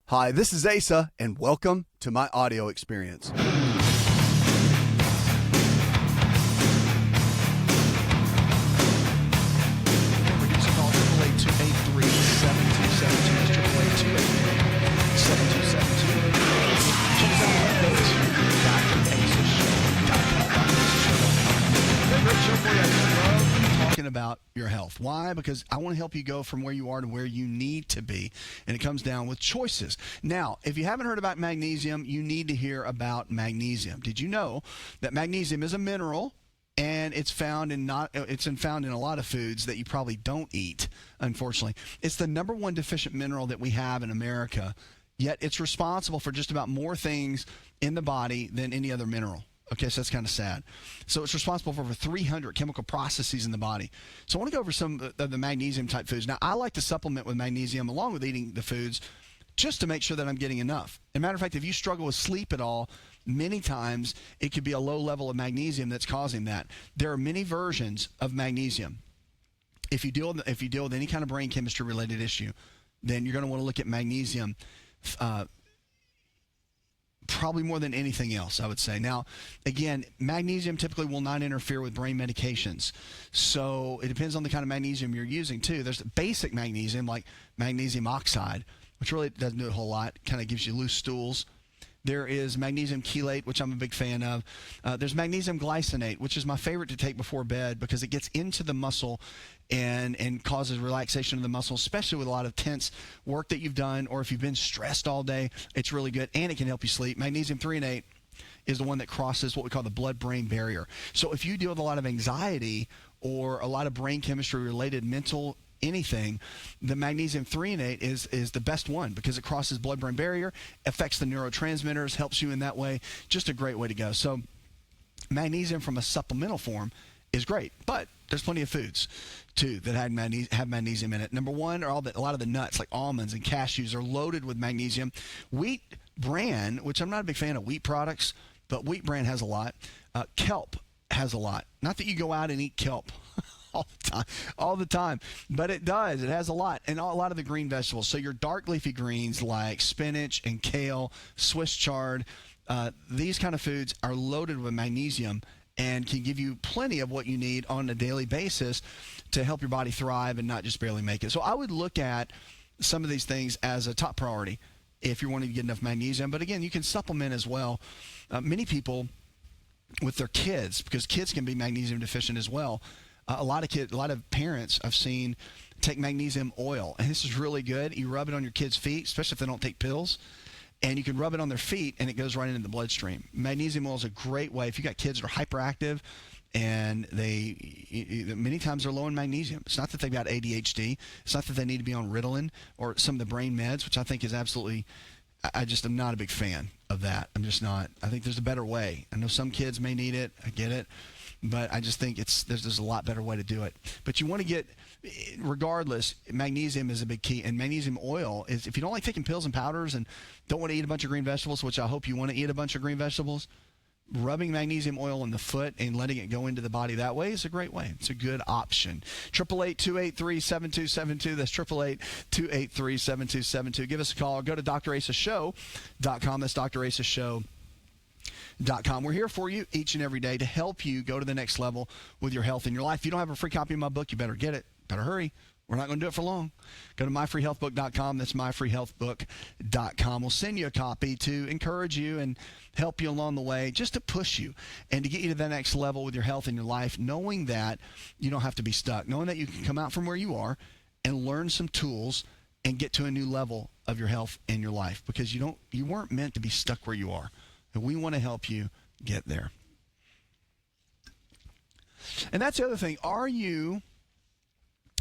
Hi, this is Asa, and welcome to my audio experience. About your health. Why? Because I want to help you go from where you are to where you need to be, and it comes down with choices. Now, if you haven't heard about magnesium, you need to hear about magnesium. Did you know that magnesium is a mineral, and it's found in a lot of foods that you probably don't eat, unfortunately. It's the number one deficient mineral that we have in America, yet it's responsible for just about more things in the body than any other mineral. Okay, so that's kind of sad. So it's responsible for over 300 chemical processes in the body. So I want to go over some of the magnesium-type foods. Now, I like to supplement with magnesium along with eating the foods just to make sure that I'm getting enough. As a matter of fact, if you struggle with sleep at all, many times it could be a low level of magnesium that's causing that. There are many versions of magnesium. If you deal with any kind of brain chemistry-related issue, then you're going to want to look at magnesium probably more than anything else, I would say. Now, again, magnesium typically will not interfere with brain medications. So it depends on the kind of magnesium you're using, too. There's basic magnesium, like magnesium oxide, which really doesn't do a whole lot. Kind of gives you loose stools. There is magnesium chelate, which I'm a big fan of. There's magnesium glycinate, which is my favorite to take before bed because it gets into the muscle and causes relaxation of the muscle, especially with a lot of tense work that you've done, or if you've been stressed all day. It's really good, and it can help you sleep. Magnesium threonate is the one that crosses what we call the blood-brain barrier. So if you deal with a lot of anxiety or a lot of brain chemistry-related mental anything, the magnesium threonate is the best one because it crosses blood-brain barrier, affects the neurotransmitters, helps you in that way. Just a great way to go. So magnesium from a supplemental form is great, but there's plenty of foods too that have magnesium in it. Number one are a lot of the nuts like almonds and cashews are loaded with magnesium. Wheat bran, which I'm not a big fan of wheat products, but wheat bran has a lot. Kelp has a lot. Not that you go out and eat kelp all the time, but it does. It has a lot, and a lot of the green vegetables. So your dark leafy greens like spinach and kale, Swiss chard, these kind of foods are loaded with magnesium and can give you plenty of what you need on a daily basis to help your body thrive and not just barely make it. So I would look at some of these things as a top priority if you're wanting to get enough magnesium. But again, you can supplement as well. Many people with their kids, because kids can be magnesium deficient as well. A lot of parents I've seen take magnesium oil, and this is really good. You rub it on your kids' feet, especially if they don't take pills, and you can rub it on their feet, and it goes right into the bloodstream. Magnesium oil is a great way. If you got kids that are hyperactive, and many times they're low in magnesium. It's not that they've got ADHD. It's not that they need to be on Ritalin or some of the brain meds, which I think is absolutely. I just am not a big fan of that. I'm just not. I think there's a better way. I know some kids may need it. I get it. But I just think there's a lot better way to do it. But you want to get, regardless, magnesium is a big key. And magnesium oil is, if you don't like taking pills and powders and don't want to eat a bunch of green vegetables, which I hope you want to eat a bunch of green vegetables, rubbing magnesium oil in the foot and letting it go into the body that way is a great way. It's a good option. 888-283-7272. That's 888-283-7272. Give us a call. Go to drasashow.com. That's drasashow.com. We're here for you each and every day to help you go to the next level with your health in your life. If you don't have a free copy of my book, you better get it. Better hurry. We're not going to do it for long. Go to myfreehealthbook.com. That's myfreehealthbook.com. We'll send you a copy to encourage you and help you along the way, just to push you and to get you to the next level with your health in your life, knowing that you don't have to be stuck, knowing that you can come out from where you are and learn some tools and get to a new level of your health in your life, because you weren't meant to be stuck where you are. And we want to help you get there. And that's the other thing.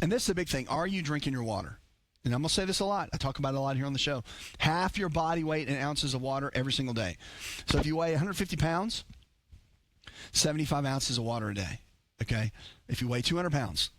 And this is a big thing, are you drinking your water? And I'm going to say this a lot. I talk about it a lot here on the show. Half your body weight in ounces of water every single day. So if you weigh 150 pounds, 75 ounces of water a day. Okay? If you weigh 200 pounds,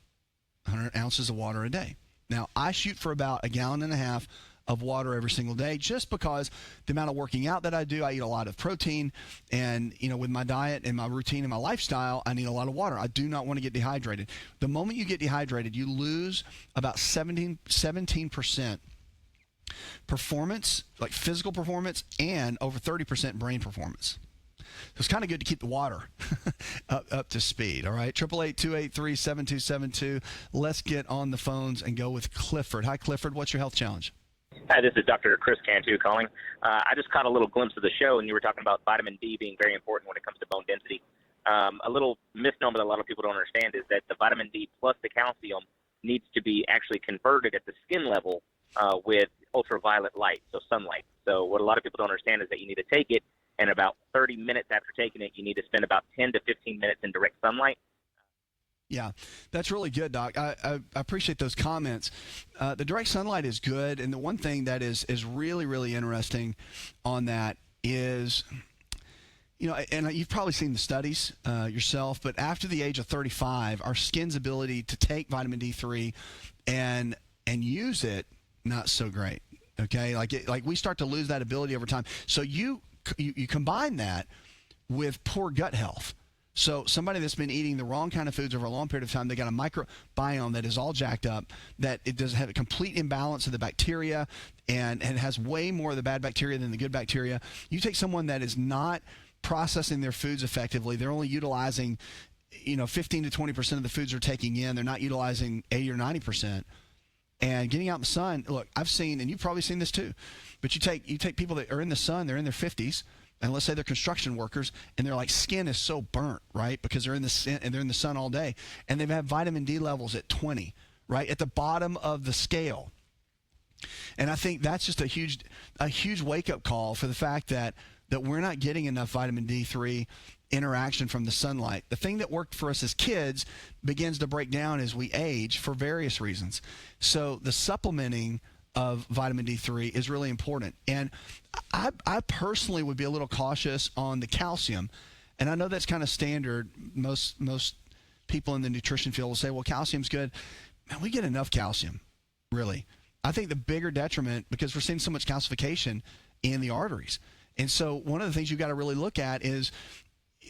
100 ounces of water a day. Now, I shoot for about 1.5 gallons of water every single day, just because the amount of working out that I do, I eat a lot of protein, and with my diet and my routine and my lifestyle, I need a lot of water. I do not want to get dehydrated. The moment you get dehydrated, you lose about 17% performance, like physical performance, and over 30% brain performance. So it's kind of good to keep the water up to speed, all right? 888-283-7272. Let's get on the phones and go with Clifford. Hi, Clifford. What's your health challenge? Hi, this is Dr. Chris Cantu calling. I just caught a little glimpse of the show, and you were talking about vitamin D being very important when it comes to bone density. A little misnomer that a lot of people don't understand is that the vitamin D plus the calcium needs to be actually converted at the skin level with ultraviolet light, so sunlight. So what a lot of people don't understand is that you need to take it, and about 30 minutes after taking it, you need to spend about 10 to 15 minutes in direct sunlight. Yeah, that's really good, Doc. I appreciate those comments. The direct sunlight is good, and the one thing that is really, really interesting on that is, and you've probably seen the studies yourself, but after the age of 35, our skin's ability to take vitamin D3 and use it, not so great. Okay, like we start to lose that ability over time. So you combine that with poor gut health. So somebody that's been eating the wrong kind of foods over a long period of time, they got a microbiome that is all jacked up, that it does have a complete imbalance of the bacteria and has way more of the bad bacteria than the good bacteria. You take someone that is not processing their foods effectively, they're only utilizing 15 to 20% of the foods they're taking in, they're not utilizing 80 or 90%. And getting out in the sun, look, I've seen, and you've probably seen this too, but you take people that are in the sun, they're in their 50s, and let's say they're construction workers, and their skin is so burnt, right? Because they're in the sun all day, and they've had vitamin D levels at 20, right, at the bottom of the scale. And I think that's just a huge wake-up call for the fact that we're not getting enough vitamin D3 interaction from the sunlight. The thing that worked for us as kids begins to break down as we age for various reasons. So the supplementing of vitamin D3 is really important. And I personally would be a little cautious on the calcium. And I know that's kind of standard. Most people in the nutrition field will say, well, calcium's good. Man, we get enough calcium, really. I think the bigger detriment, because we're seeing so much calcification in the arteries. And so one of the things you've got to really look at is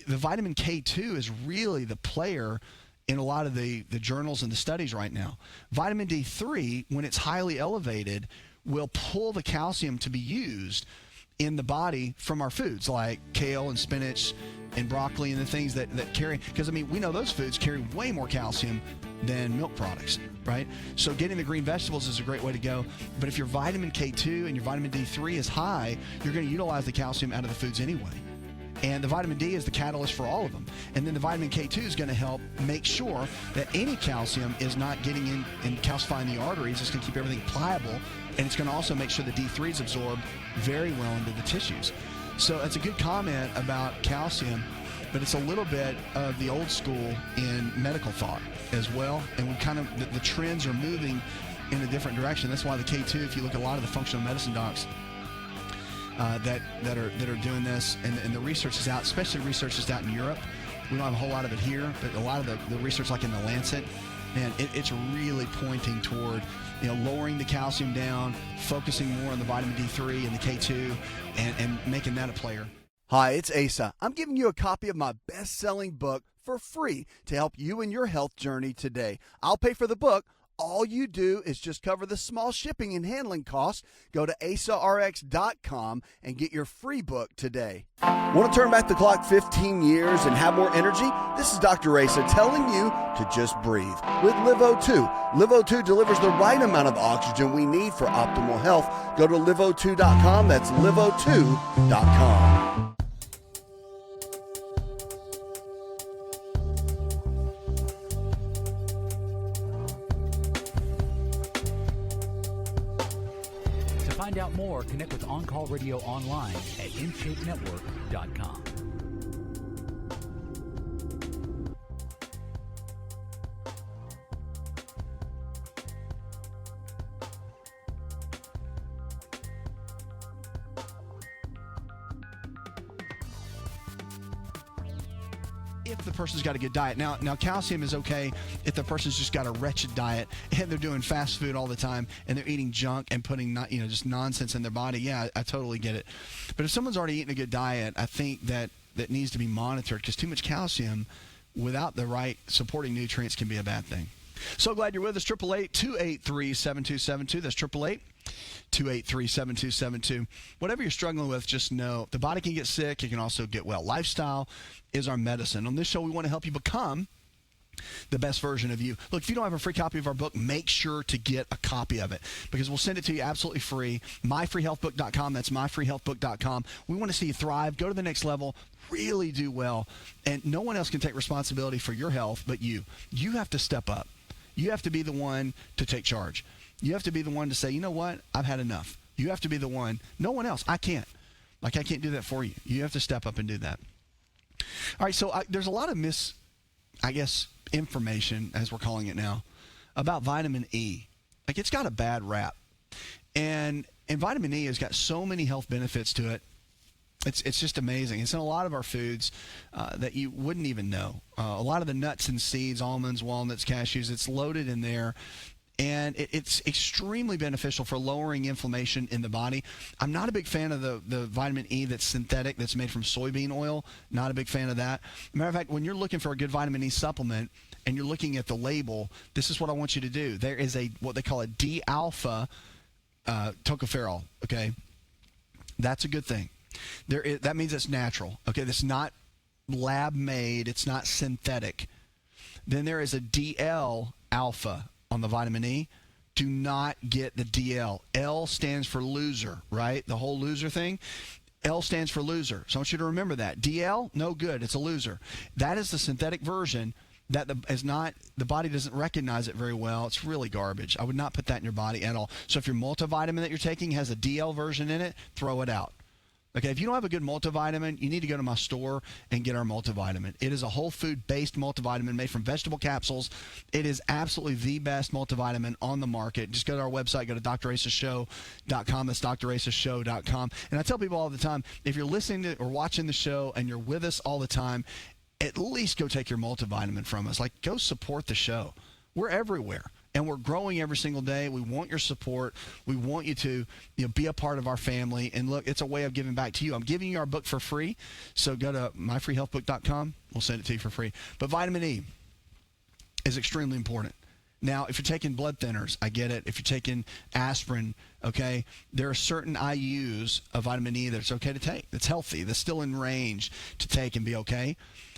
the vitamin K2 is really the player in a lot of the journals and the studies right now. Vitamin D3, when it's highly elevated, will pull the calcium to be used in the body from our foods like kale and spinach and broccoli and the things that carry, because we know those foods carry way more calcium than milk products, right? So getting the green vegetables is a great way to go. But if your vitamin K2 and your vitamin D3 is high, you're going to utilize the calcium out of the foods anyway. And the vitamin D is the catalyst for all of them. And then the vitamin K2 is going to help make sure that any calcium is not getting in and calcifying the arteries. It's going to keep everything pliable. And it's going to also make sure the D3 is absorbed very well into the tissues. So that's a good comment about calcium, but it's a little bit of the old school in medical thought as well. And we kind of, the trends are moving in a different direction. That's why the K2, if you look at a lot of the functional medicine docs, that are doing this, and the research is out, especially research is out in Europe. We don't have a whole lot of it here, but a lot of the research, like in the Lancet, man, it's really pointing toward lowering the calcium down, focusing more on the vitamin D3 and the K2, and making that a player. Hi, it's Asa. I'm giving you a copy of my best-selling book for free to help you in your health journey today. I'll pay for the book. All you do is just cover the small shipping and handling costs. Go to asarx.com and get your free book today. Want to turn back the clock 15 years and have more energy? This is Dr. Asa telling you to just breathe with LiveO2. LiveO2 delivers the right amount of oxygen we need for optimal health. Go to liveO2.com. That's liveO2.com. Find out more, connect with On Call Radio online at InShapeNetwork.com. If the person's got a good diet. Now calcium is okay if the person's just got a wretched diet and they're doing fast food all the time and they're eating junk and putting just nonsense in their body. Yeah, I totally get it. But if someone's already eating a good diet, I think that needs to be monitored, because too much calcium without the right supporting nutrients can be a bad thing. So glad you're with us. 888-283-7272. That's 888-283-7272. Whatever you're struggling with, just know the body can get sick. It can also get well. Lifestyle is our medicine. On this show, we want to help you become the best version of you. Look, if you don't have a free copy of our book, make sure to get a copy of it because we'll send it to you absolutely free. MyFreeHealthBook.com. That's MyFreeHealthBook.com. We want to see you thrive, go to the next level, really do well. And no one else can take responsibility for your health but you. You have to step up. You have to be the one to take charge. You have to be the one to say, you know what? I've had enough. You have to be the one. No one else. I can't. I can't do that for you. You have to step up and do that. All right, so there's a lot of information, as we're calling it now, about vitamin E. It's got a bad rap. And vitamin E has got so many health benefits to it. It's just amazing. It's in a lot of our foods that you wouldn't even know. A lot of the nuts and seeds, almonds, walnuts, cashews, it's loaded in there. And it's extremely beneficial for lowering inflammation in the body. I'm not a big fan of the vitamin E that's synthetic, that's made from soybean oil. Not a big fan of that. Matter of fact, when you're looking for a good vitamin E supplement and you're looking at the label, this is what I want you to do. There is what they call a D-alpha tocopherol, okay? That's a good thing. That means it's natural, okay? That's not lab-made. It's not synthetic. Then there is a DL-alpha on the vitamin E. Do not get the DL. L stands for loser, right? The whole loser thing. L stands for loser. So I want you to remember that. DL, no good. It's a loser. That is the synthetic version that the body doesn't recognize it very well. It's really garbage. I would not put that in your body at all. So if your multivitamin that you're taking has a DL version in it, throw it out. Okay, if you don't have a good multivitamin, you need to go to my store and get our multivitamin. It is a whole food-based multivitamin made from vegetable capsules. It is absolutely the best multivitamin on the market. Just go to our website, go to draceshow.com. That's draceshow.com. And I tell people all the time, if you're listening to or watching the show and you're with us all the time, at least go take your multivitamin from us. Go support the show. We're everywhere. And we're growing every single day. We want your support. We want you to be a part of our family. And look, it's a way of giving back to you. I'm giving you our book for free. So go to myfreehealthbook.com. We'll send it to you for free. But vitamin E is extremely important. Now, if you're taking blood thinners, I get it. If you're taking aspirin, okay, there are certain IUs of vitamin E that's okay to take, that's healthy, that's still in range to take and be okay.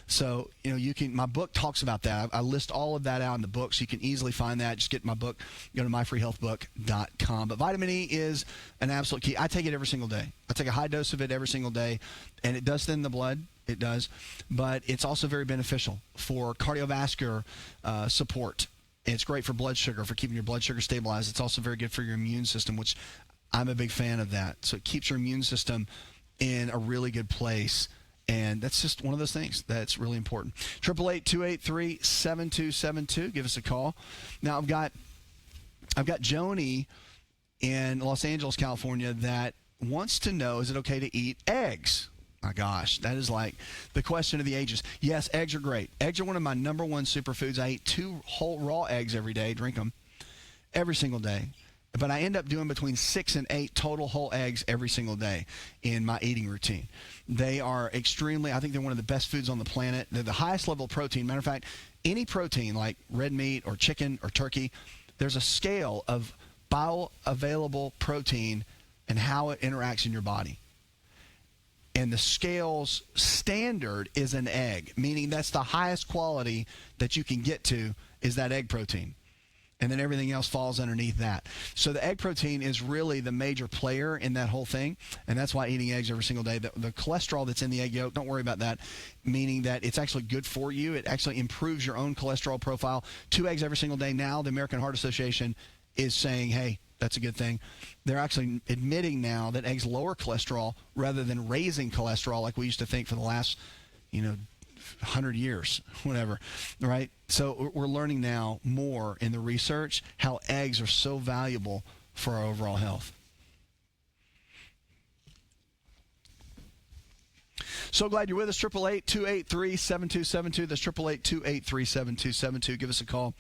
So, you can. My book talks about that. I list all of that out in the book, so you can easily find that. Just get my book. Go to myfreehealthbook.com. But vitamin E is an absolute key. I take it every single day. I take a high dose of it every single day, and it does thin the blood. It does. But it's also very beneficial for cardiovascular support. It's great for blood sugar, for keeping your blood sugar stabilized. It's also very good for your immune system, which I'm a big fan of that. So it keeps your immune system in a really good place. And that's just one of those things that's really important. 888-283-7272. Give us a call. Now, I've got Joni in Los Angeles, California, that wants to know, is it okay to eat eggs? My gosh, that is like the question of the ages. Yes, eggs are great. Eggs are one of my number one superfoods. I eat 2 whole raw eggs every day, drink them every single day. But I end up doing between 6 and 8 total whole eggs every single day in my eating routine. They are I think they're one of the best foods on the planet. They're the highest level of protein. Matter of fact, any protein like red meat or chicken or turkey, there's a scale of bioavailable protein and how it interacts in your body. And the scale's standard is an egg, meaning that's the highest quality that you can get to is that egg protein. And then everything else falls underneath that. So the egg protein is really the major player in that whole thing, and that's why eating eggs every single day. The cholesterol that's in the egg yolk, don't worry about that, meaning that it's actually good for you. It actually improves your own cholesterol profile. 2 eggs every single day. Now the American Heart Association is saying, hey, that's a good thing. They're actually admitting now that eggs lower cholesterol rather than raising cholesterol like we used to think for the last, 100 years, whatever, right? So we're learning now more in the research how eggs are so valuable for our overall health. So glad you're with us. 888-283-7272. That's 888-283-7272. Give us a call.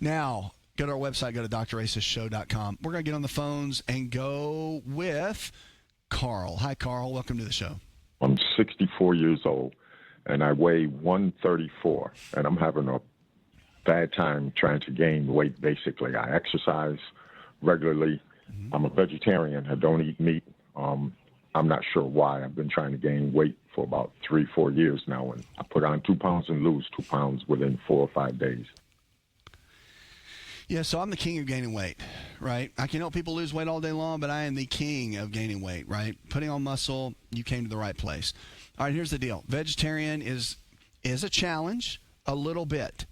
Now, go to our website, go to draceshow.com. We're going to get on the phones and go with Carl. Hi, Carl. Welcome to the show. I'm 64 years old, and I weigh 134, and I'm having a bad time trying to gain weight, basically. I exercise regularly. I'm a vegetarian. I don't eat meat. I'm not sure why. I've been trying to gain weight for about 3-4 years now, and I put on 2 pounds and lose 2 pounds within 4 or 5 days. Yeah, so I'm the king of gaining weight, right? I can help people lose weight all day long, but I am the king of gaining weight, right? Putting on muscle, you came to the right place. All right, here's the deal. Vegetarian is a challenge, a little bit.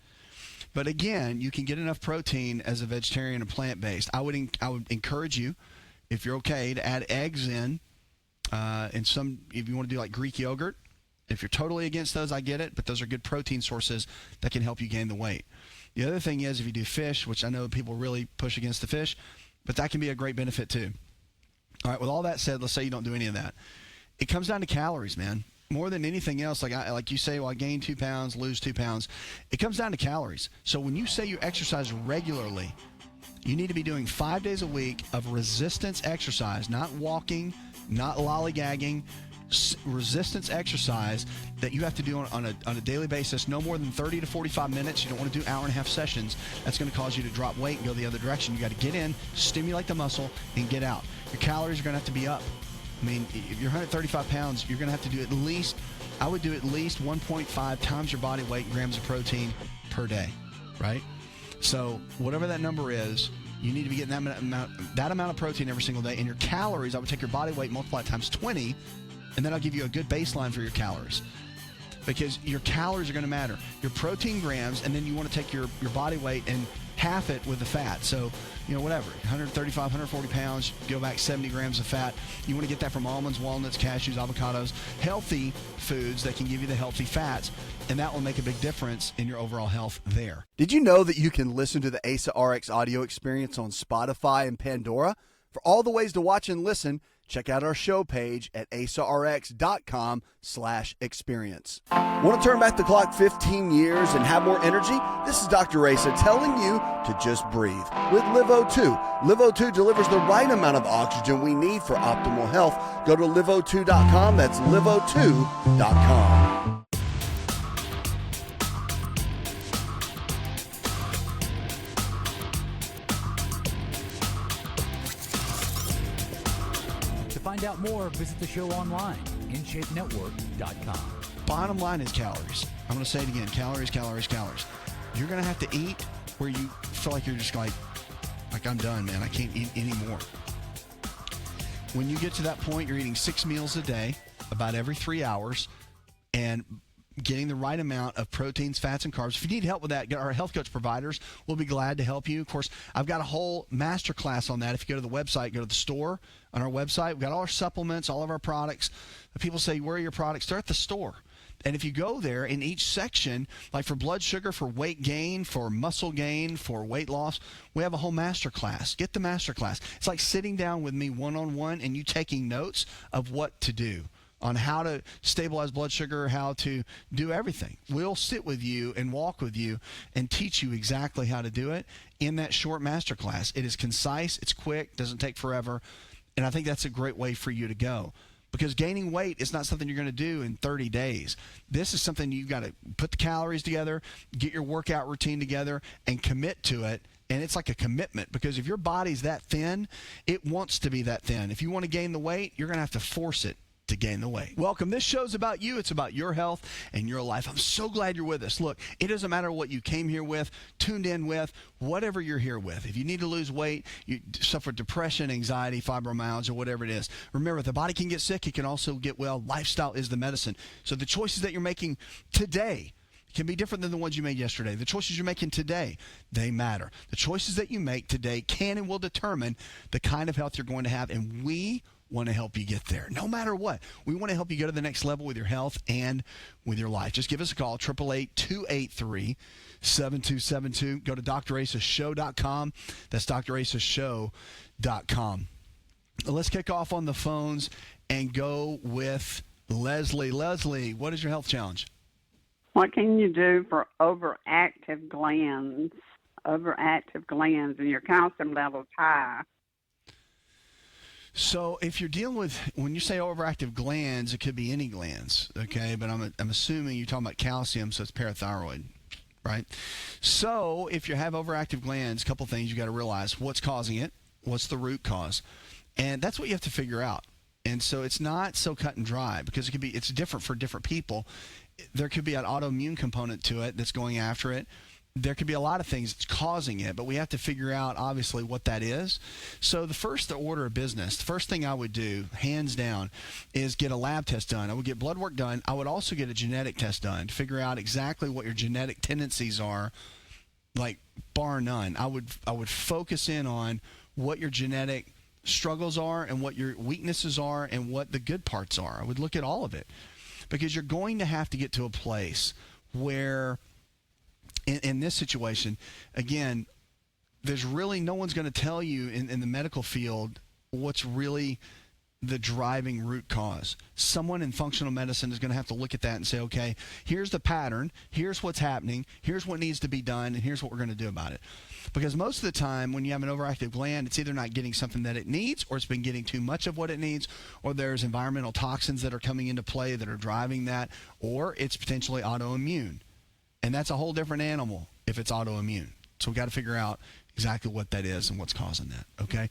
But again, you can get enough protein as a vegetarian and plant-based. I would encourage you, if you're okay, to add eggs in, and some, if you want to do like Greek yogurt. If you're totally against those, I get it, but those are good protein sources that can help you gain the weight. The other thing is if you do fish, which I know people really push against the fish, but that can be a great benefit too. All right, with all that said, let's say you don't do any of that. It comes down to calories, man. More than anything else, like you say, well, I gain 2 pounds, lose 2 pounds. It comes down to calories. So when you say you exercise regularly, you need to be doing 5 days a week of resistance exercise, not walking, not lollygagging, resistance exercise that you have to do on a daily basis, no more than 30 to 45 minutes. You don't want to do hour-and-a-half sessions. That's going to cause you to drop weight and go the other direction. You got to get in, stimulate the muscle, and get out. Your calories are going to have to be up. I mean, if you're 135 pounds, you're going to have to do at least 1.5 times your body weight in grams of protein per day, right? So whatever that number is, you need to be getting that amount of protein every single day. And your calories, I would take your body weight, multiply it times 20, and then I'll give you a good baseline for your calories. Because your calories are going to matter. Your protein grams, and then you want to take your body weight and half it with the fat. So, whatever, 135, 140 pounds, go back 70 grams of fat. You want to get that from almonds, walnuts, cashews, avocados, healthy foods that can give you the healthy fats, and that will make a big difference in your overall health there. Did you know that you can listen to the ASA RX audio experience on Spotify and Pandora? For all the ways to watch and listen, check out our show page at asarx.com/experience. Want to turn back the clock 15 years and have more energy? This is Dr. Asa telling you to just breathe. With LiveO2. LiveO2 delivers the right amount of oxygen we need for optimal health. Go to liveO2.com. That's liveO2.com. To find out more, visit the show online, InShapeNetwork.com. Bottom line is calories. I'm going to say it again. Calories, calories, calories. You're going to have to eat where you feel like you're just like I'm done, man. I can't eat anymore. When you get to that point, you're eating 6 meals a day, about every 3 hours, and getting the right amount of proteins, fats, and carbs. If you need help with that, get our health coach providers. We'll be glad to help you. Of course, I've got a whole master class on that. If you go to the website, go to the store on our website. We've got all our supplements, all of our products. People say, where are your products? Start at the store. And if you go there in each section, like for blood sugar, for weight gain, for muscle gain, for weight loss, we have a whole master class. Get the master class. It's like sitting down with me one-on-one and you taking notes of what to do on how to stabilize blood sugar, how to do everything. We'll sit with you and walk with you and teach you exactly how to do it in that short master class. It is concise, it's quick, doesn't take forever, and I think that's a great way for you to go. Because gaining weight is not something you're going to do in 30 days. This is something you've got to put the calories together, get your workout routine together, and commit to it. And it's like a commitment, because if your body's that thin, it wants to be that thin. If you want to gain the weight, you're going to have to force it to gain the weight. Welcome. This show's about you. It's about your health and your life. I'm so glad you're with us. Look, it doesn't matter what you came here with, tuned in with, whatever you're here with. If you need to lose weight, you suffer depression, anxiety, fibromyalgia, whatever it is, remember, the body can get sick. It can also get well. Lifestyle is the medicine. So the choices that you're making today can be different than the ones you made yesterday. The choices you're making today, they matter. The choices that you make today can and will determine the kind of health you're going to have, and we want to help you get there. No matter what, we want to help you go to the next level with your health and with your life. Just give us a call, 888-283-7272. Go to drasashow.com. That's drasashow.com. Let's kick off on the phones and go with Leslie. Leslie, what is your health challenge? What can you do for overactive glands? Overactive glands and your calcium level's high. So if you're dealing with, when you say overactive glands, it could be any glands, okay? But I'm assuming you're talking about calcium, so it's parathyroid, right? So if you have overactive glands, a couple things you got to realize: what's causing it, what's the root cause, and that's what you have to figure out. And so it's not so cut and dry, because it's different for different people. There could be an autoimmune component to it that's going after it. There could be a lot of things that's causing it, but we have to figure out, obviously, what that is. So the first order of business, the first thing I would do, hands down, is get a lab test done. I would get blood work done. I would also get a genetic test done to figure out exactly what your genetic tendencies are, like bar none. I would focus in on what your genetic struggles are and what your weaknesses are and what the good parts are. I would look at all of it, because you're going to have to get to a place where in this situation, again, there's really no one's going to tell you in the medical field what's really the driving root cause. Someone in functional medicine is going to have to look at that and say, okay, here's the pattern, here's what's happening, here's what needs to be done, and here's what we're going to do about it. Because most of the time when you have an overactive gland, it's either not getting something that it needs, or it's been getting too much of what it needs, or there's environmental toxins that are coming into play that are driving that, or it's potentially autoimmune. And that's a whole different animal if it's autoimmune. So we got to figure out exactly what that is and what's causing that, okay?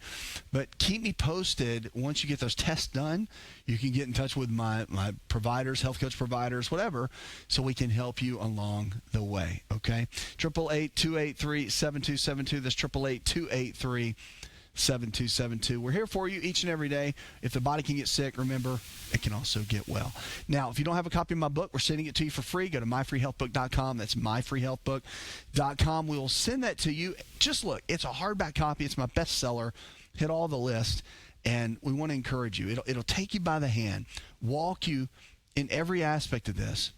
But keep me posted. Once you get those tests done, you can get in touch with my providers, health coach providers, whatever, so we can help you along the way, okay? 888-283-7272. That's 888-283-7272. We're here for you each and every day. If the body can get sick, remember, it can also get well. Now, if you don't have a copy of my book, we're sending it to you for free. Go to myfreehealthbook.com. That's myfreehealthbook.com. We will send that to you. Just look, it's a hardback copy. It's my bestseller. Hit all the list, and we want to encourage you. It'll take you by the hand, walk you in every aspect of this,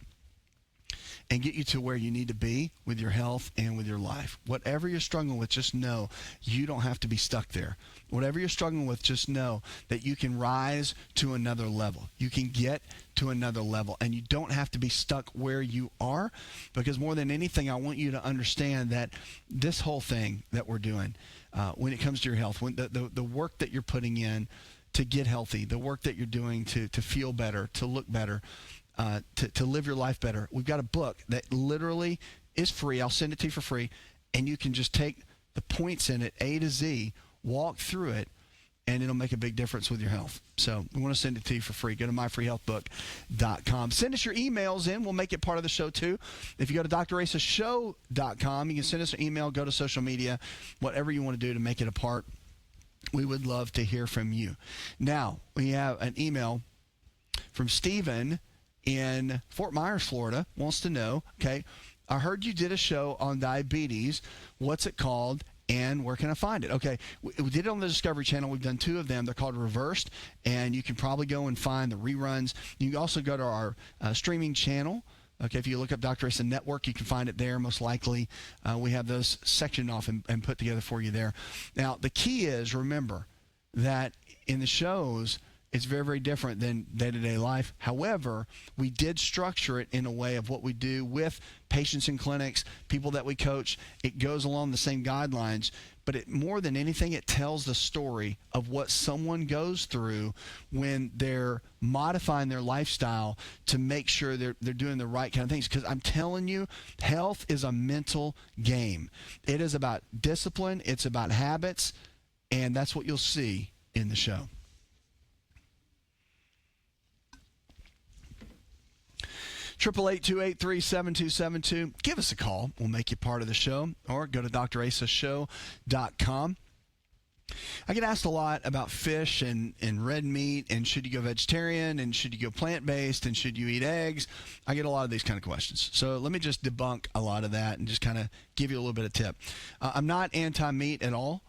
and get you to where you need to be with your health and with your life. Whatever you're struggling with, just know you don't have to be stuck there. Whatever you're struggling with, just know that you can rise to another level. You can get to another level, and you don't have to be stuck where you are, because more than anything, I want you to understand that this whole thing that we're doing, when it comes to your health, when the work that you're putting in to get healthy, the work that you're doing to feel better, to look better, to live your life better. We've got a book that literally is free. I'll send it to you for free, and you can just take the points in it, A to Z, walk through it, and it'll make a big difference with your health. So we want to send it to you for free. Go to myfreehealthbook.com. Send us your emails in. We'll make it part of the show, too. If you go to draceshow.com, you can send us an email, go to social media, whatever you want to do to make it a part. We would love to hear from you. Now, we have an email from Stephen in Fort Myers, Florida, wants to know, okay, I heard you did a show on diabetes. What's it called, and where can I find it? Okay, we did it on the Discovery Channel. We've done 2 of them. They're called Reversed, and you can probably go and find the reruns. You can also go to our streaming channel. Okay, if you look up Dr. Asa Network, you can find it there, most likely. We have those sectioned off and put together for you there. Now, the key is, remember, that in the shows, it's very, very different than day-to-day life. However, we did structure it in a way of what we do with patients in clinics, people that we coach. It goes along the same guidelines, but more than anything, it tells the story of what someone goes through when they're modifying their lifestyle to make sure they're doing the right kind of things. Because I'm telling you, health is a mental game. It is about discipline. It's about habits, and that's what you'll see in the show. 888-283-7272. Give us a call. We'll make you part of the show. Or go to drasashow.com. I get asked a lot about fish and red meat, and should you go vegetarian, and should you go plant-based, and should you eat eggs? I get a lot of these kind of questions. So let me just debunk a lot of that and just kind of give you a little bit of tip. I'm not anti-meat at all.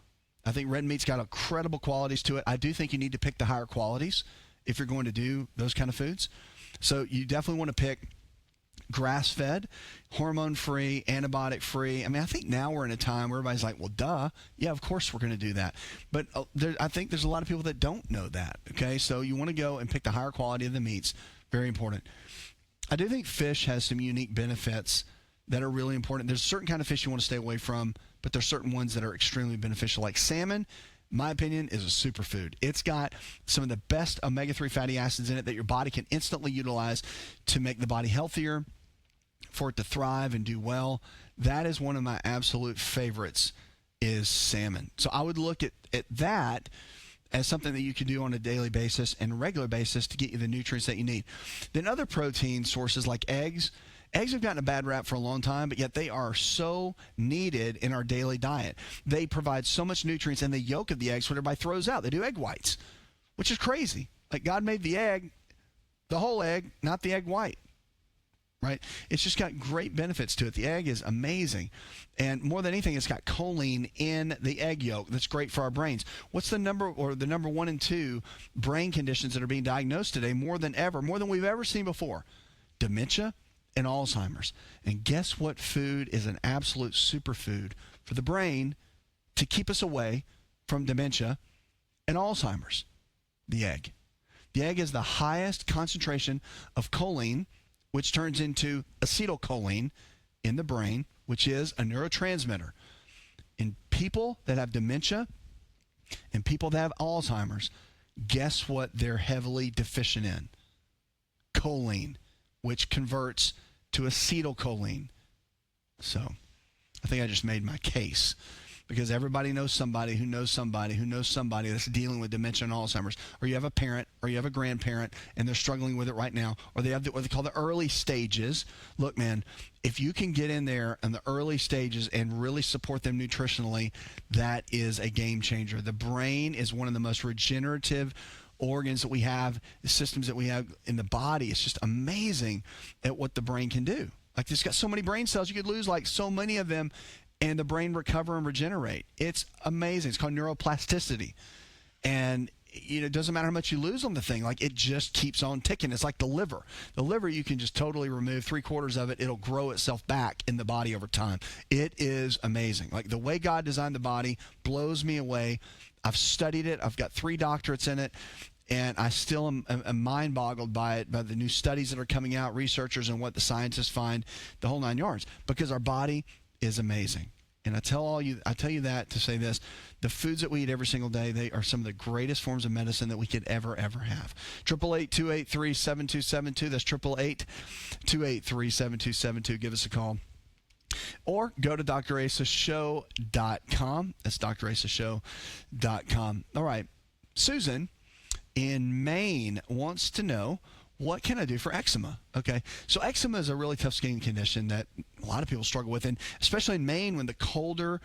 I think red meat's got incredible qualities to it. I do think you need to pick the higher qualities if you're going to do those kind of foods. So you definitely want to pick grass-fed, hormone-free, antibiotic-free. I mean, I think now we're in a time where everybody's like, well, duh. Yeah, of course we're going to do that. But I think there's a lot of people that don't know that, okay? So you want to go and pick the higher quality of the meats. Very important. I do think fish has some unique benefits that are really important. There's a certain kind of fish you want to stay away from, but there's certain ones that are extremely beneficial, like salmon. My opinion, is a superfood. It's got some of the best omega-3 fatty acids in it that your body can instantly utilize to make the body healthier, for it to thrive and do well, that is one of my absolute favorites is salmon. So I would look at that as something that you can do on a daily basis and a regular basis to get you the nutrients that you need. Then other protein sources like eggs. Eggs have gotten a bad rap for a long time, but yet they are so needed in our daily diet. They provide so much nutrients in the yolk of the eggs, what everybody throws out. They do egg whites, which is crazy. Like God made the egg, the whole egg, not the egg white. Right? It's just got great benefits to it. The egg is amazing. And more than anything, it's got choline in the egg yolk that's great for our brains. What's the number 1 and 2 brain conditions that are being diagnosed today more than ever, more than we've ever seen before? Dementia and Alzheimer's. And guess what food is an absolute superfood for the brain to keep us away from dementia and Alzheimer's? The egg. The egg is the highest concentration of choline, which turns into acetylcholine in the brain, which is a neurotransmitter. In people that have dementia and people that have Alzheimer's, guess what they're heavily deficient in? Choline, which converts to acetylcholine. So I think I just made my case, because everybody knows somebody who knows somebody who knows somebody that's dealing with dementia and Alzheimer's, or you have a parent or you have a grandparent and they're struggling with it right now, or they have what they call the early stages. Look, man, if you can get in there in the early stages and really support them nutritionally, that is a game changer. The brain is one of the most regenerative organs that we have, the systems that we have in the body. It's just amazing at what the brain can do. Like, it's got so many brain cells, you could lose like so many of them and the brain recover and regenerate. It's amazing. It's called neuroplasticity. And it doesn't matter how much you lose on the thing. Like, it just keeps on ticking. It's like the liver. The liver, you can just totally remove 3/4 of it. It'll grow itself back in the body over time. It is amazing. Like, the way God designed the body blows me away. I've studied it. I've got 3 doctorates in it. And I still am mind-boggled by it, by the new studies that are coming out, researchers and what the scientists find, the whole 9 yards. Because our body is amazing. And I tell you that to say this: the foods that we eat every single day, they are some of the greatest forms of medicine that we could ever have. 888-283-7272. That's 888-283-7272. Give us a call. Or go to drasashow.com. That's drasashow.com. All right. Susan in Maine wants to know, what can I do for eczema? Okay, so eczema is a really tough skin condition that a lot of people struggle with, and especially in Maine, when the colder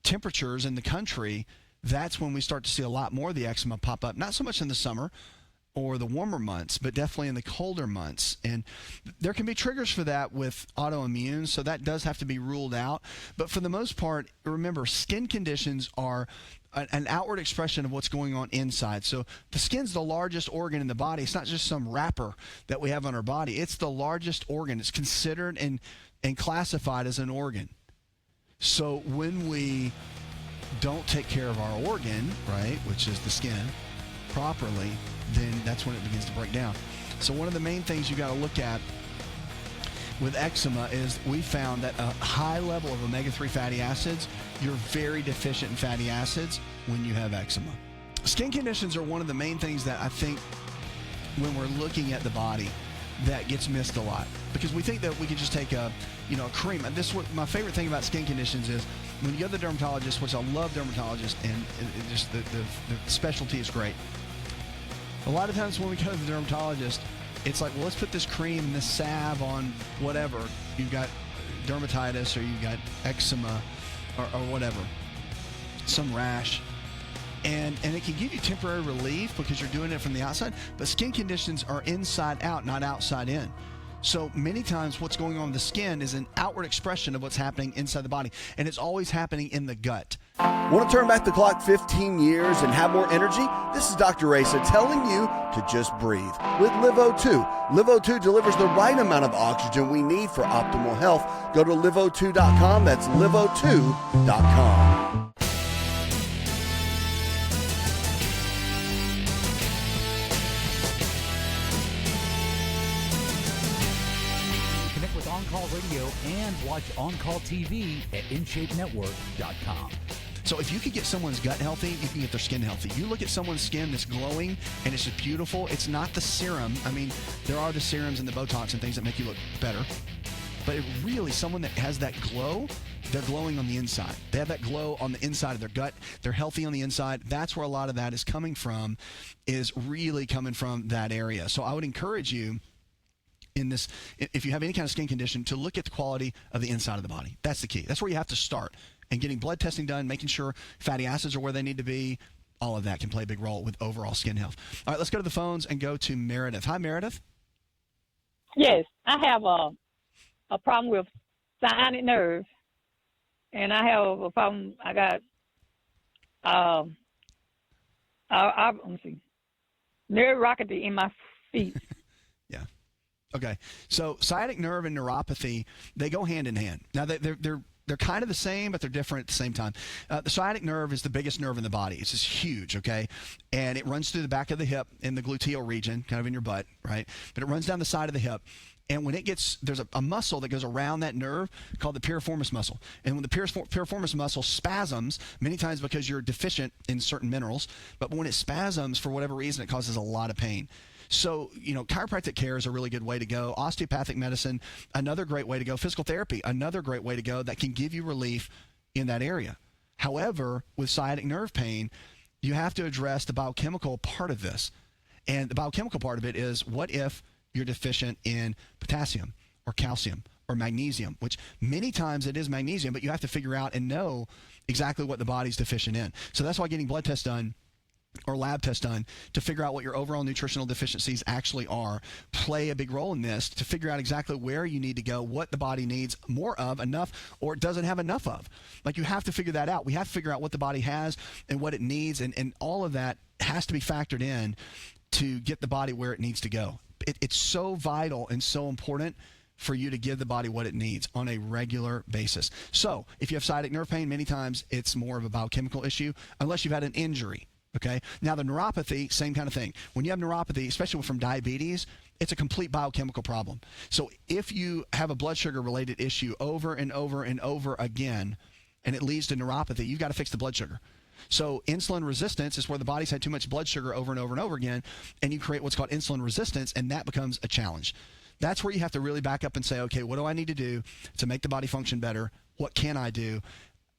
temperatures in the country, that's when we start to see a lot more of the eczema pop up. Not so much in the summer or the warmer months, but definitely in the colder months. And there can be triggers for that with autoimmune, so that does have to be ruled out. But for the most part, remember, skin conditions are an outward expression of what's going on inside. So the skin's the largest organ in the body. It's not just some wrapper that we have on our body. It's the largest organ. It's considered and classified as an organ. So when we don't take care of our organ, right, which is the skin, properly, then that's when it begins to break down. So one of the main things you got to look at with eczema is we found that a high level of omega-3 fatty acids, you're very deficient in fatty acids when you have eczema. Skin conditions are one of the main things that I think when we're looking at the body that gets missed a lot, because we think that we can just take a cream. And this is what my favorite thing about skin conditions is: when you go to the dermatologist, which I love dermatologists, and just the specialty is great. A lot of times when we go to the dermatologist, it's like, well, let's put this cream and this salve on whatever. You've got dermatitis, or you've got eczema, or whatever, some rash. And it can give you temporary relief because you're doing it from the outside. But skin conditions are inside out, not outside in. So many times what's going on with the skin is an outward expression of what's happening inside the body. And it's always happening in the gut. Want to turn back the clock 15 years and have more energy? This is Dr. Asa telling you to just breathe with LiveO2. LiveO2 delivers the right amount of oxygen we need for optimal health. Go to liveO2.com. That's liveO2.com. Connect with On-Call Radio and watch On-Call TV at InShapeNetwork.com. So if you could get someone's gut healthy, you can get their skin healthy. You look at someone's skin that's glowing and it's just beautiful. It's not the serum. I mean, there are the serums and the Botox and things that make you look better. But it really, someone that has that glow, they're glowing on the inside. They have that glow on the inside of their gut. They're healthy on the inside. That's where a lot of that is coming from, is really coming from that area. So I would encourage you in this, if you have any kind of skin condition, to look at the quality of the inside of the body. That's the key. That's where you have to start. And getting blood testing done, making sure fatty acids are where they need to be, all of that can play a big role with overall skin health. All right, let's go to the phones and go to Meredith. Hi, Meredith. Yes, I have a problem with sciatic nerve, and I have a problem. I got let me see, neuropathy in my feet. Yeah. Okay. So sciatic nerve and neuropathy, they go hand in hand. Now they're kind of the same, but they're different at the same time. The sciatic nerve is the biggest nerve in the body. It's just huge, okay? And it runs through the back of the hip in the gluteal region, kind of in your butt, right? But it runs down the side of the hip. And when it gets, there's a muscle that goes around that nerve called the piriformis muscle. And when the piriformis muscle spasms, many times because you're deficient in certain minerals, but when it spasms for whatever reason, it causes a lot of pain. So, chiropractic care is a really good way to go. Osteopathic medicine, another great way to go. Physical therapy, another great way to go that can give you relief in that area. However, with sciatic nerve pain, you have to address the biochemical part of this. And the biochemical part of it is, what if you're deficient in potassium or calcium or magnesium, which many times it is magnesium, but you have to figure out and know exactly what the body's deficient in. So that's why getting blood tests done or lab tests done to figure out what your overall nutritional deficiencies actually are play a big role in this, to figure out exactly where you need to go, what the body needs more of, enough, or it doesn't have enough of. Like, you have to figure that out. We have to figure out what the body has and what it needs, and all of that has to be factored in to get the body where it needs to go. It's so vital and so important for you to give the body what it needs on a regular basis. So if you have sciatic nerve pain, many times it's more of a biochemical issue, unless you've had an injury. Okay. Now the neuropathy, same kind of thing. When you have neuropathy, especially from diabetes, it's a complete biochemical problem. So if you have a blood sugar related issue over and over and over again, and it leads to neuropathy, you've got to fix the blood sugar. So insulin resistance is where the body's had too much blood sugar over and over and over again, and you create what's called insulin resistance, and that becomes a challenge. That's where you have to really back up and say, okay, what do I need to do to make the body function better? What can I do?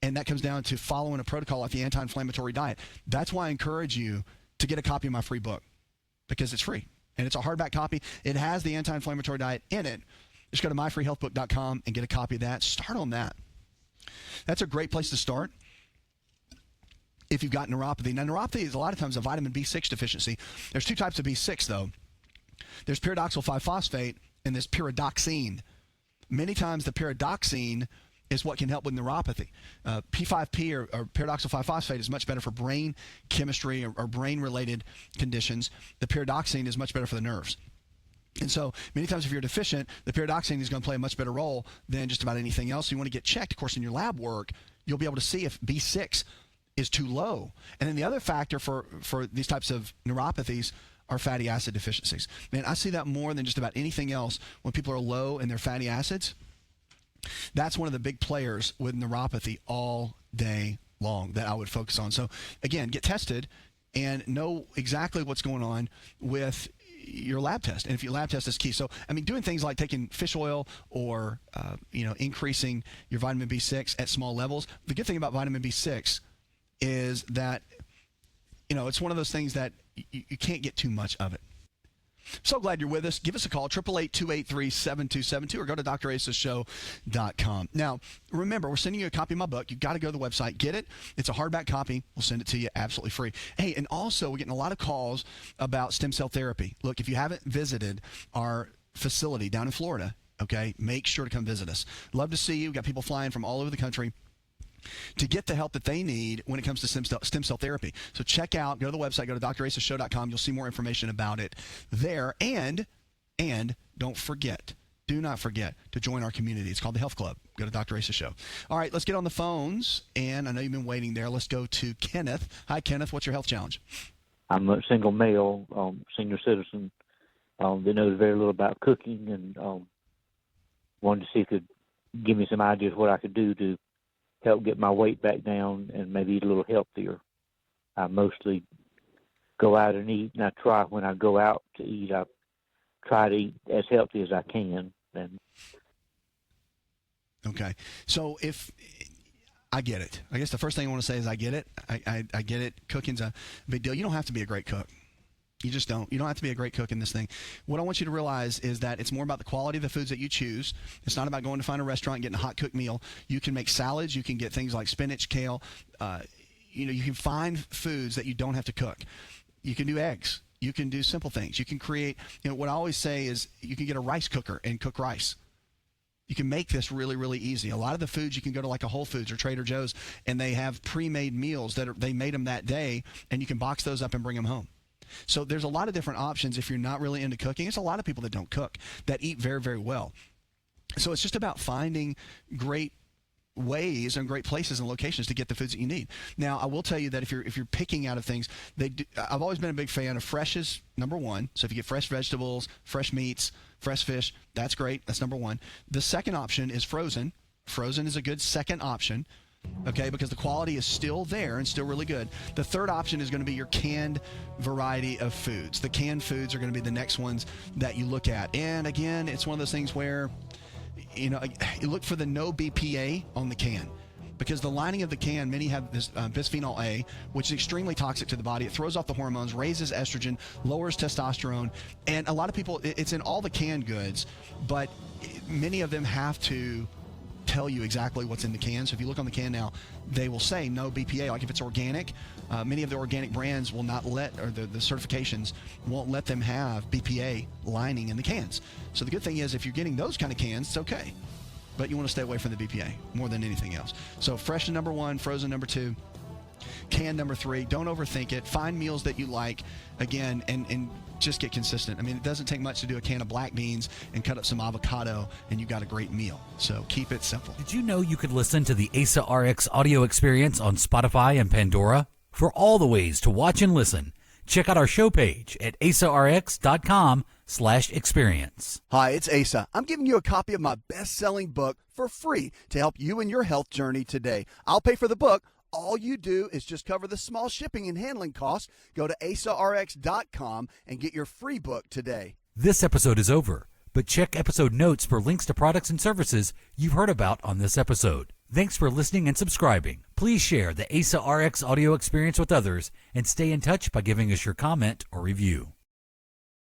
And that comes down to following a protocol like the anti-inflammatory diet. That's why I encourage you to get a copy of my free book, because it's free. And it's a hardback copy. It has the anti-inflammatory diet in it. Just go to myfreehealthbook.com and get a copy of that. Start on that. That's a great place to start if you've got neuropathy. Now, neuropathy is a lot of times a vitamin B6 deficiency. There's two types of B6, though. There's pyridoxal 5-phosphate and there's pyridoxine. Many times the pyridoxine is what can help with neuropathy. P5P or pyridoxal 5-phosphate is much better for brain chemistry or brain-related conditions. The pyridoxine is much better for the nerves. And so many times if you're deficient, the pyridoxine is going to play a much better role than just about anything else. So you want to get checked. Of course, in your lab work, you'll be able to see if B6 is too low. And then the other factor for these types of neuropathies are fatty acid deficiencies. Man, I see that more than just about anything else when people are low in their fatty acids. That's one of the big players with neuropathy all day long that I would focus on. So again, get tested and know exactly what's going on with your lab test. And if your lab test is key. So, I mean, doing things like taking fish oil or, increasing your vitamin B6 at small levels. The good thing about vitamin B6 is that, it's one of those things that you can't get too much of it. So glad you're with us. Give us a call, 888-283-7272, or go to drasashow.com. Now, remember, we're sending you a copy of my book. You've got to go to the website, get it. It's a hardback copy. We'll send it to you absolutely free. Hey, and also, we're getting a lot of calls about stem cell therapy. Look, if you haven't visited our facility down in Florida, okay, make sure to come visit us. Love to see you. We've got people flying from all over the country to get the help that they need when it comes to stem cell therapy. So check out, go to the website, go to drasashow.com. You'll see more information about it there. And don't forget, do not forget to join our community. It's called the Health Club. Go to Dr. Asa Show. All right, let's get on the phones. And I know you've been waiting there. Let's go to Kenneth. Hi, Kenneth. What's your health challenge? I'm a single male, senior citizen that knows very little about cooking, and wanted to see if you could give me some ideas what I could do to help get my weight back down and maybe eat a little healthier. I mostly go out and eat, and I try when I go out to eat, I try to eat as healthy as I can. And Okay. So if I get it. I guess the first thing I want to say is I get it. I get it. Cooking's a big deal. You don't have to be a great cook. You just don't. You don't have to be a great cook in this thing. What I want you to realize is that it's more about the quality of the foods that you choose. It's not about going to find a restaurant and getting a hot cooked meal. You can make salads. You can get things like spinach, kale. You can find foods that you don't have to cook. You can do eggs. You can do simple things. You can create, what I always say is you can get a rice cooker and cook rice. You can make this really, really easy. A lot of the foods, you can go to like a Whole Foods or Trader Joe's, and they have pre-made meals they made them that day, and you can box those up and bring them home. So there's a lot of different options if you're not really into cooking. It's a lot of people that don't cook that eat very, very well. So it's just about finding great ways and great places and locations to get the foods that you need. Now, I will tell you that if you're picking out of things, I've always been a big fan of fresh is number one. So if you get fresh vegetables, fresh meats, fresh fish, that's great. That's number one. The second option is frozen. Frozen is a good second option, okay, because the quality is still there and still really good. The third option is going to be your canned variety of foods. The canned foods are going to be the next ones that you look at. And again, it's one of those things where you look for the no BPA on the can, because the lining of the can, many have this bisphenol A, which is extremely toxic to the body. It throws off the hormones, raises estrogen, lowers testosterone, and a lot of people, it's in all the canned goods, but many of them have to tell you exactly what's in the can. So if you look on the can now, they will say no BPA. Like if it's organic, many of the organic brands will not let, or the certifications won't let them have BPA lining in the cans. So the good thing is if you're getting those kind of cans, it's okay. But you want to stay away from the BPA more than anything else. So fresh is number one, frozen number two, can number three. Don't overthink it. Find meals that you like, again, and just get consistent. I mean, it doesn't take much to do a can of black beans and cut up some avocado, and you got a great meal. So keep it simple. Did you know you could listen to the ASA RX audio experience on Spotify and Pandora? For all the ways to watch and listen, check out our show page at asarx.com/experience. Hi, it's Asa. I'm giving you a copy of my best-selling book for free to help you in your health journey today. I'll pay for the book. All you do is just cover the small shipping and handling costs. Go to asarx.com and get your free book today. This episode is over, but check episode notes for links to products and services you've heard about on this episode. Thanks for listening and subscribing. Please share the ASA RX audio experience with others and stay in touch by giving us your comment or review.